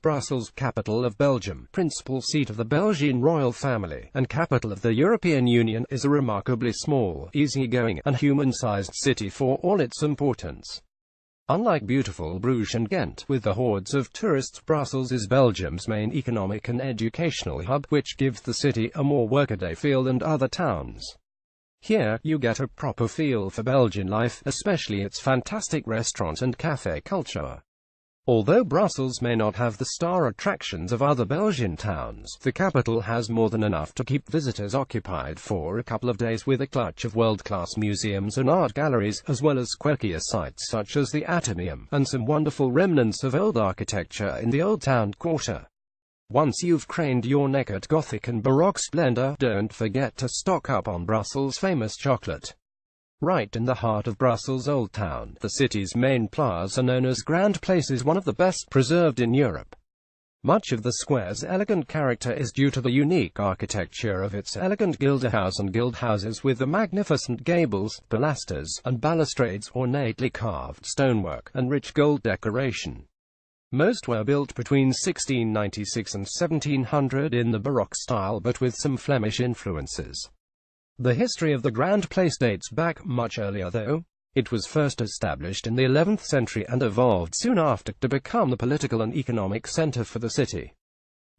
Brussels, capital of Belgium, principal seat of the Belgian royal family, and capital of the European Union, is a remarkably small, easygoing, and human-sized city for all its importance. Unlike beautiful Bruges and Ghent, with the hordes of tourists, Brussels is Belgium's main economic and educational hub, which gives the city a more workaday feel than other towns. Here, you get a proper feel for Belgian life, especially its fantastic restaurant and café culture. Although Brussels may not have the star attractions of other Belgian towns, the capital has more than enough to keep visitors occupied for a couple of days, with a clutch of world-class museums and art galleries, as well as quirkier sites such as the Atheneum, and some wonderful remnants of old architecture in the Old Town Quarter. Once you've craned your neck at Gothic and Baroque splendor, don't forget to stock up on Brussels' famous chocolate. Right in the heart of Brussels' Old Town, the city's main plaza known as Grand Place is one of the best preserved in Europe. Much of the square's elegant character is due to the unique architecture of its elegant guildhouse and guildhouses, with the magnificent gables, pilasters, and balustrades, ornately carved stonework, and rich gold decoration. Most were built between 1696 and 1700 in the Baroque style, but with some Flemish influences. The history of the Grand Place dates back much earlier, though. It was first established in the 11th century and evolved soon after to become the political and economic center for the city.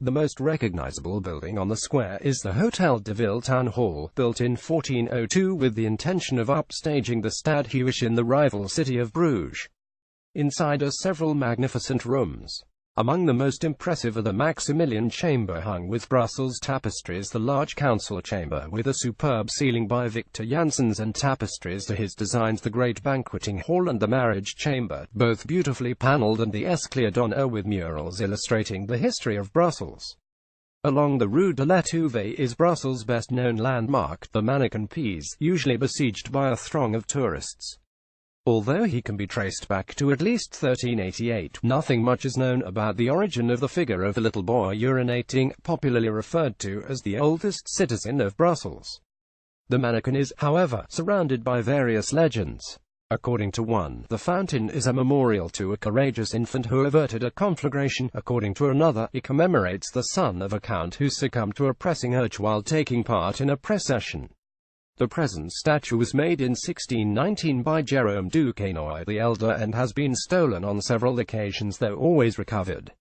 The most recognizable building on the square is the Hôtel de Ville Town Hall, built in 1402 with the intention of upstaging the Stad Huis in the rival city of Bruges. Inside are several magnificent rooms. Among the most impressive are the Maximilian Chamber, hung with Brussels tapestries, the large council chamber with a superb ceiling by Victor Janssens and tapestries to his designs, the great banqueting hall and the marriage chamber, both beautifully panelled, and the Escalier d'Honneur with murals illustrating the history of Brussels. Along the Rue de l'Étoile is Brussels' best-known landmark, the Mannequin Piece, usually besieged by a throng of tourists. Although he can be traced back to at least 1388, nothing much is known about the origin of the figure of the little boy urinating, popularly referred to as the oldest citizen of Brussels. The mannequin is, however, surrounded by various legends. According to one, the fountain is a memorial to a courageous infant who averted a conflagration. According to another, it commemorates the son of a count who succumbed to a pressing urge while taking part in a procession. The present statue was made in 1619 by Jérôme Duquesnoy the Elder and has been stolen on several occasions, though always recovered.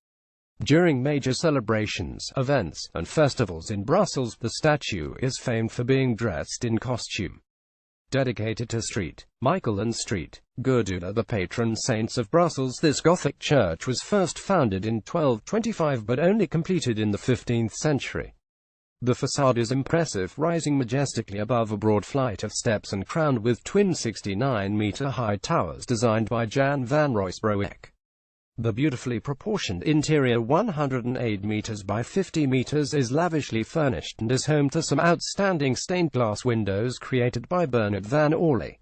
During major celebrations, events, and festivals in Brussels, the statue is famed for being dressed in costume. Dedicated to St. Michael and St. Gudula, the patron saints of Brussels, this Gothic church was first founded in 1225 but only completed in the 15th century. The facade is impressive, rising majestically above a broad flight of steps and crowned with twin 69-meter-high towers designed by Jan van Ruysbroek. The beautifully proportioned interior, 108 meters by 50 meters, is lavishly furnished and is home to some outstanding stained glass windows created by Bernard van Orley.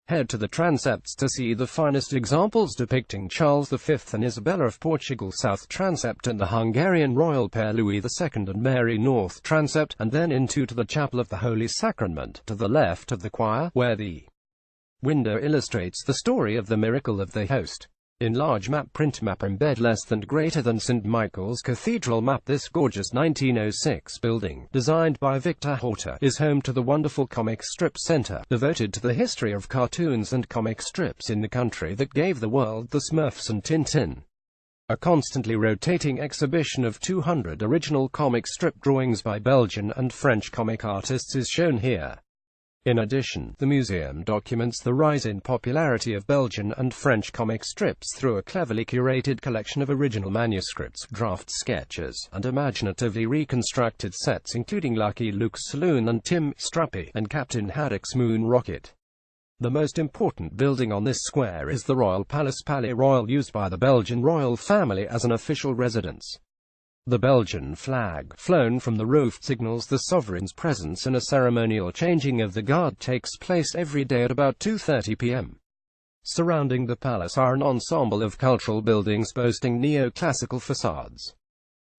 Head to the transepts to see the finest examples depicting Charles V and Isabella of Portugal south transept, and the Hungarian royal pair Louis II and Mary north transept, and then into to the Chapel of the Holy Sacrament, to the left of the choir, where the window illustrates the story of the miracle of the Host. In large print map embed less than greater than St. Michael's Cathedral map. This gorgeous 1906 building, designed by Victor Horta, is home to the wonderful comic strip center, devoted to the history of cartoons and comic strips in the country that gave the world the Smurfs and Tintin. A constantly rotating exhibition of 200 original comic strip drawings by Belgian and French comic artists is shown here. In addition, the museum documents the rise in popularity of Belgian and French comic strips through a cleverly curated collection of original manuscripts, draft sketches, and imaginatively reconstructed sets, including Lucky Luke's Saloon and Tim Strappy and Captain Haddock's Moon Rocket. The most important building on this square is the Royal Palace Palais Royal, used by the Belgian royal family as an official residence. The Belgian flag, flown from the roof, signals the sovereign's presence, and a ceremonial changing of the guard takes place every day at about 2:30 p.m. Surrounding the palace are an ensemble of cultural buildings boasting neoclassical facades.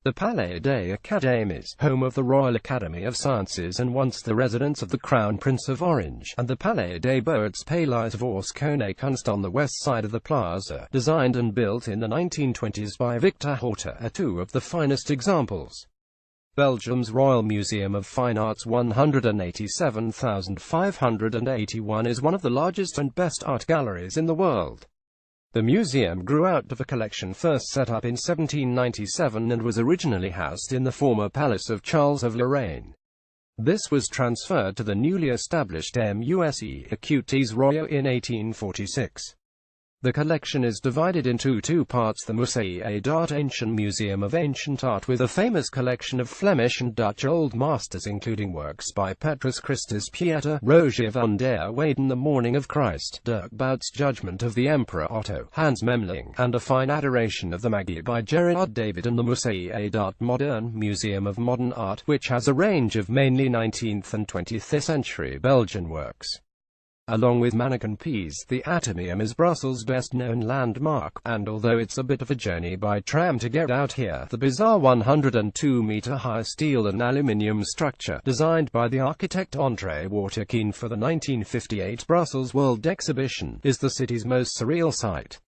The Palais des Academies, home of the Royal Academy of Sciences and once the residence of the Crown Prince of Orange, and the Palais des Beaux Palais Vosconet Kunst on the west side of the plaza, designed and built in the 1920s by Victor Horta, are two of the finest examples. Belgium's Royal Museum of Fine Arts 187,581 is one of the largest and best art galleries in the world. The museum grew out of a collection first set up in 1797 and was originally housed in the former palace of Charles of Lorraine. This was transferred to the newly established Musée Écoutes Royaux in 1846. The collection is divided into two parts: the Musée d'Art Ancien, Museum of Ancient Art, with a famous collection of Flemish and Dutch Old Masters including works by Petrus Christus Pieter, Rogier van der Weyden, The Morning of Christ, Dirk Bout's Judgment of the Emperor Otto, Hans Memling, and A Fine Adoration of the Magi by Gerard David, and the Musée d'Art Moderne, Museum of Modern Art, which has a range of mainly 19th and 20th century Belgian works. Along with Mannequin Peas, the Atheneum is Brussels' best-known landmark, and although it's a bit of a journey by tram to get out here, the bizarre 102-meter-high steel and aluminium structure, designed by the architect André Waterkeen for the 1958 Brussels World Exhibition, is the city's most surreal sight.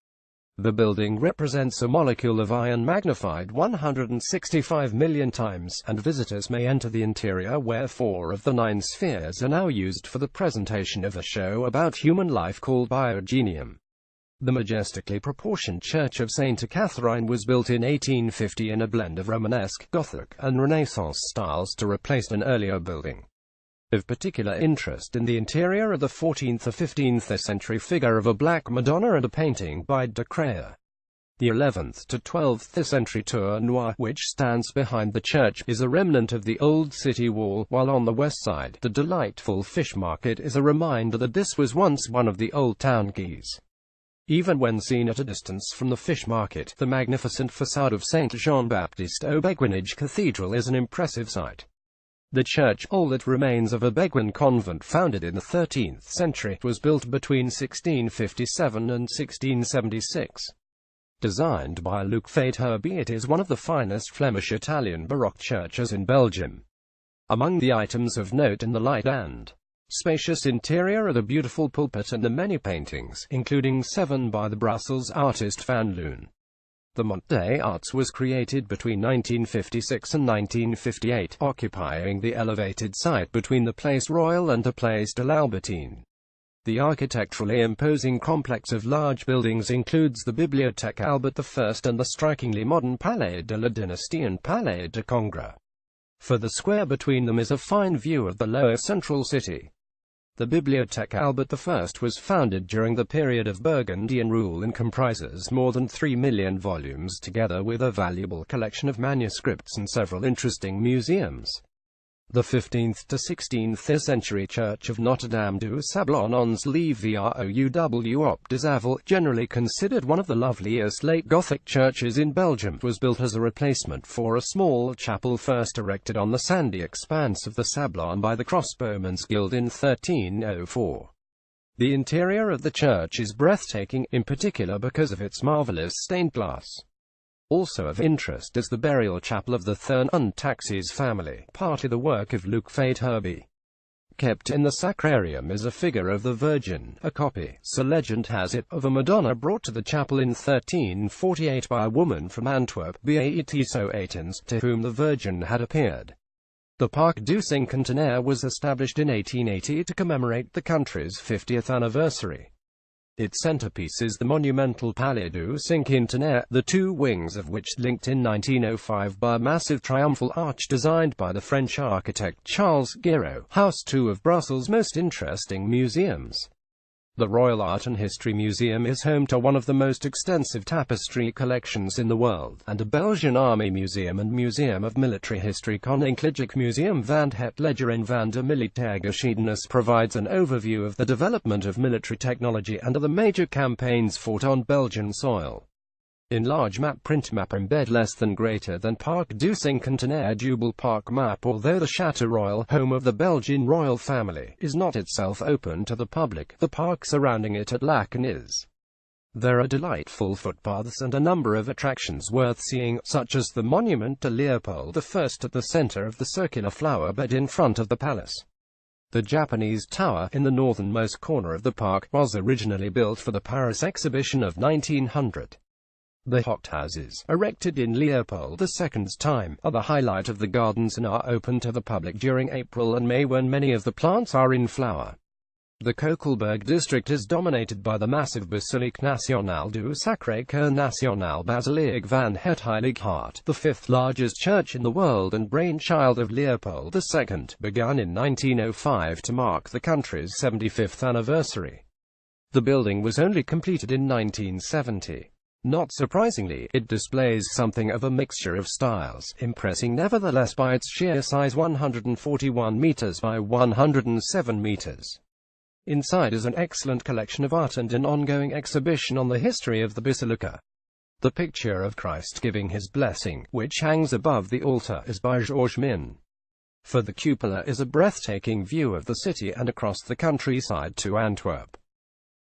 The building represents a molecule of iron magnified 165 million times, and visitors may enter the interior where 4 of the 9 spheres are now used for the presentation of a show about human life called Biogenium. The majestically proportioned Church of St. Catherine was built in 1850 in a blend of Romanesque, Gothic, and Renaissance styles to replace an earlier building. Of particular interest in the interior are the 14th or 15th century figure of a Black Madonna and a painting by de Crayer. The 11th to 12th century Tour Noir, which stands behind the church, is a remnant of the old city wall, while on the west side, the delightful fish market is a reminder that this was once one of the old town quays. Even when seen at a distance from the fish market, the magnificent facade of St. Jean-Baptiste au Béguinage Cathedral is an impressive sight. The church, all that remains of a Beguine convent founded in the 13th century, was built between 1657 and 1676. Designed by Luc Faidherbe, it is one of the finest Flemish-Italian Baroque churches in Belgium. Among the items of note in the light and spacious interior are the beautiful pulpit and the many paintings, including 7 by the Brussels artist Van Loon. The Mont des Arts was created between 1956 and 1958, occupying the elevated site between the Place Royal and the Place de l'Albertine. The architecturally imposing complex of large buildings includes the Bibliothèque Albert I and the strikingly modern Palais de la Dynastie and Palais de Congrès. For the square between them is a fine view of the lower central city. The Bibliothèque Albert I was founded during the period of Burgundian rule and comprises more than 3 million volumes together with a valuable collection of manuscripts and several interesting museums. The 15th to 16th century Church of Notre-Dame du Sablon ons le Vieux op des Avals, generally considered one of the loveliest late Gothic churches in Belgium, was built as a replacement for a small chapel first erected on the sandy expanse of the Sablon by the Crossbowmen's Guild in 1304. The interior of the church is breathtaking, in particular because of its marvelous stained glass. Also of interest is the burial chapel of the Thurn und Taxis family, partly the work of Luc Faidherbe. Kept in the sacrarium is a figure of the Virgin, a copy, so legend has it, of a Madonna brought to the chapel in 1348 by a woman from Antwerp, Beate to whom the Virgin had appeared. The Parc du Cinquantenaire was established in 1880 to commemorate the country's 50th anniversary. Its centerpiece is the monumental Palais du Cinquantenaire, the 2 wings of which linked in 1905 by a massive triumphal arch designed by the French architect Charles Guiraud, house 2 of Brussels' most interesting museums. The Royal Art and History Museum is home to one of the most extensive tapestry collections in the world, and a Belgian Army Museum and Museum of Military History Koninklijk Museum van het Leger en van de Militaire Geschiedenis provides an overview of the development of military technology and of the major campaigns fought on Belgian soil. Enlarge map print map embed less than greater than Parc du Cinquantenaire Double Park map. Although the Château Royal, home of the Belgian royal family, is not itself open to the public, the park surrounding it at Laeken is. There are delightful footpaths and a number of attractions worth seeing, such as the monument to Leopold I at the center of the circular flower bed in front of the palace. The Japanese Tower, in the northernmost corner of the park, was originally built for the Paris exhibition of 1900. The hothouses, erected in Leopold II's time, are the highlight of the gardens and are open to the public during April and May when many of the plants are in flower. The Kokelberg district is dominated by the massive Basilique Nationale du Sacré-Cœur National Basilique van het Heilig Hart, the fifth largest church in the world and brainchild of Leopold II, begun in 1905 to mark the country's 75th anniversary. The building was only completed in 1970. Not surprisingly, it displays something of a mixture of styles, impressing nevertheless by its sheer size, 141 meters by 107 meters. Inside is an excellent collection of art and an ongoing exhibition on the history of the basilica. The picture of Christ giving his blessing, which hangs above the altar, is by Georges Min. For the cupola is a breathtaking view of the city and across the countryside to Antwerp.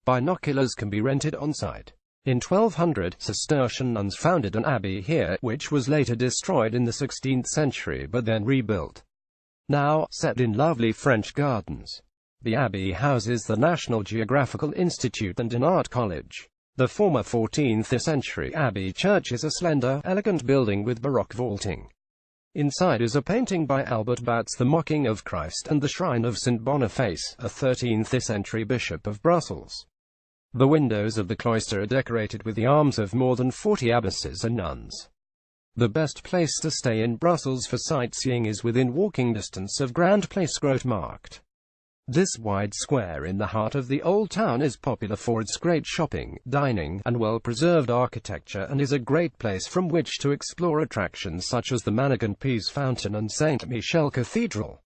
Binoculars can be rented on site. In 1200, Cistercian nuns founded an abbey here, which was later destroyed in the 16th century but then rebuilt. Now, set in lovely French gardens. The abbey houses the National Geographical Institute and an art college. The former 14th-century abbey church is a slender, elegant building with Baroque vaulting. Inside is a painting by Albert Batz, The Mocking of Christ, and the shrine of St. Boniface, a 13th-century bishop of Brussels. The windows of the cloister are decorated with the arms of more than 40 abbesses and nuns. The best place to stay in Brussels for sightseeing is within walking distance of Grand Place Grootmarkt. This wide square in the heart of the old town is popular for its great shopping, dining, and well-preserved architecture, and is a great place from which to explore attractions such as the Manigan Pease Fountain and Saint Michel Cathedral.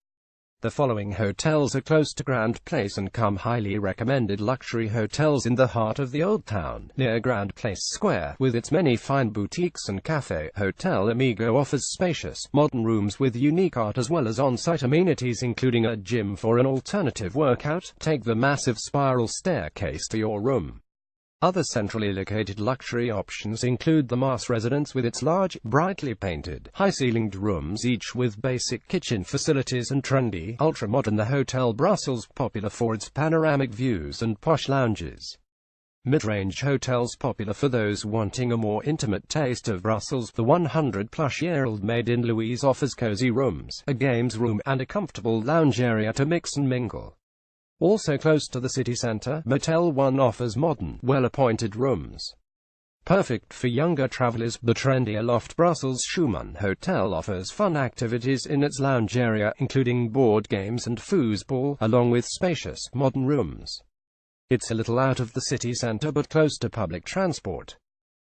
The following hotels are close to Grand Place and come highly recommended luxury hotels in the heart of the Old Town, near Grand Place Square, with its many fine boutiques and café. Hotel Amigo offers spacious, modern rooms with unique art as well as on-site amenities including a gym for an alternative workout. Take the massive spiral staircase to your room. Other centrally located luxury options include the Mars residence with its large, brightly painted, high-ceilinged rooms each with basic kitchen facilities and trendy, ultra-modern The Hotel Brussels, popular for its panoramic views and posh lounges. Mid-range hotels popular for those wanting a more intimate taste of Brussels. The 100-plus-year-old Made in Louise offers cozy rooms, a games room, and a comfortable lounge area to mix and mingle. Also close to the city centre, Motel 1 offers modern, well-appointed rooms. Perfect for younger travelers, the trendy Aloft Brussels Schumann Hotel offers fun activities in its lounge area, including board games and foosball, along with spacious, modern rooms. It's a little out of the city centre but close to public transport.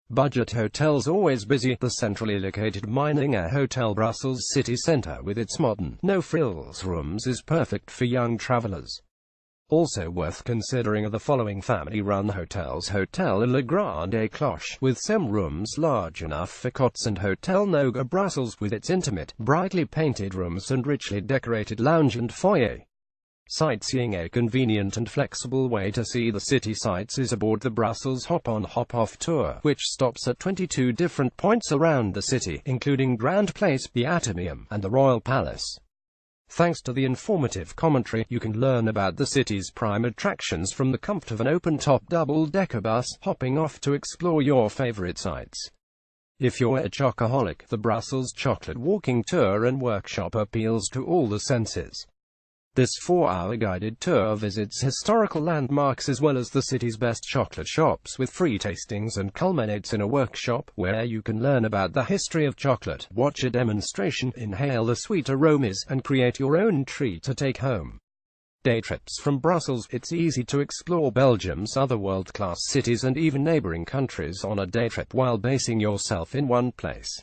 Budget hotels always busy. The centrally located Meininger Hotel Brussels city centre with its modern, no-frills rooms is perfect for young travellers. Also worth considering are the following family-run hotels: Hotel Le Grande Cloche, with some rooms large enough for cots, and Hotel Noga Brussels, with its intimate, brightly painted rooms and richly decorated lounge and foyer. Sightseeing. A convenient and flexible way to see the city sights is aboard the Brussels Hop-on Hop-off tour, which stops at 22 different points around the city, including Grand Place, the Athenaeum, and the Royal Palace. Thanks to the informative commentary, you can learn about the city's prime attractions from the comfort of an open-top double-decker bus, hopping off to explore your favorite sites. If you're a chocoholic, the Brussels Chocolate Walking Tour and Workshop appeals to all the senses. This 4-hour guided tour visits historical landmarks as well as the city's best chocolate shops with free tastings and culminates in a workshop, where you can learn about the history of chocolate, watch a demonstration, inhale the sweet aromas, and create your own treat to take home. Day trips from Brussels. It's easy to explore Belgium's other world-class cities and even neighboring countries on a day trip while basing yourself in one place.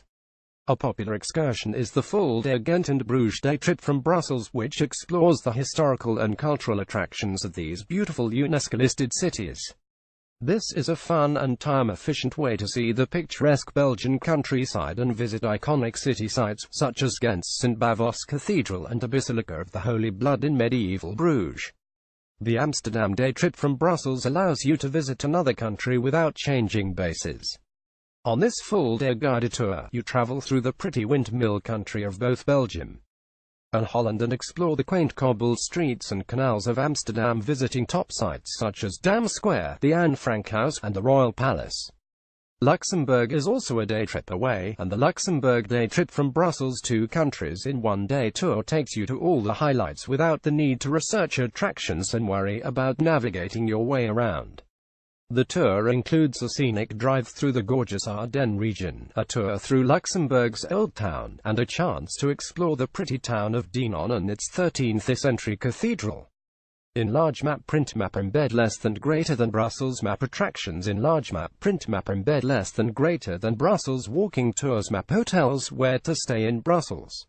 A popular excursion is the full-day Ghent and Bruges day trip from Brussels, which explores the historical and cultural attractions of these beautiful UNESCO-listed cities. This is a fun and time-efficient way to see the picturesque Belgian countryside and visit iconic city sites, such as Ghent's St. Bavo's Cathedral and the Basilica of the Holy Blood in medieval Bruges. The Amsterdam day trip from Brussels allows you to visit another country without changing bases. On this full-day guided tour, you travel through the pretty windmill country of both Belgium and Holland and explore the quaint cobbled streets and canals of Amsterdam, visiting top sites such as Dam Square, the Anne Frank House, and the Royal Palace. Luxembourg is also a day trip away, and the Luxembourg day trip from Brussels to countries in one-day tour takes you to all the highlights without the need to research attractions and worry about navigating your way around. The tour includes a scenic drive through the gorgeous Ardennes region, a tour through Luxembourg's Old Town, and a chance to explore the pretty town of Dinan and its 13th-century cathedral. Enlarge map print map embed less than greater than Brussels map attractions. Enlarge map print map embed less than greater than Brussels walking tours map hotels where to stay in Brussels.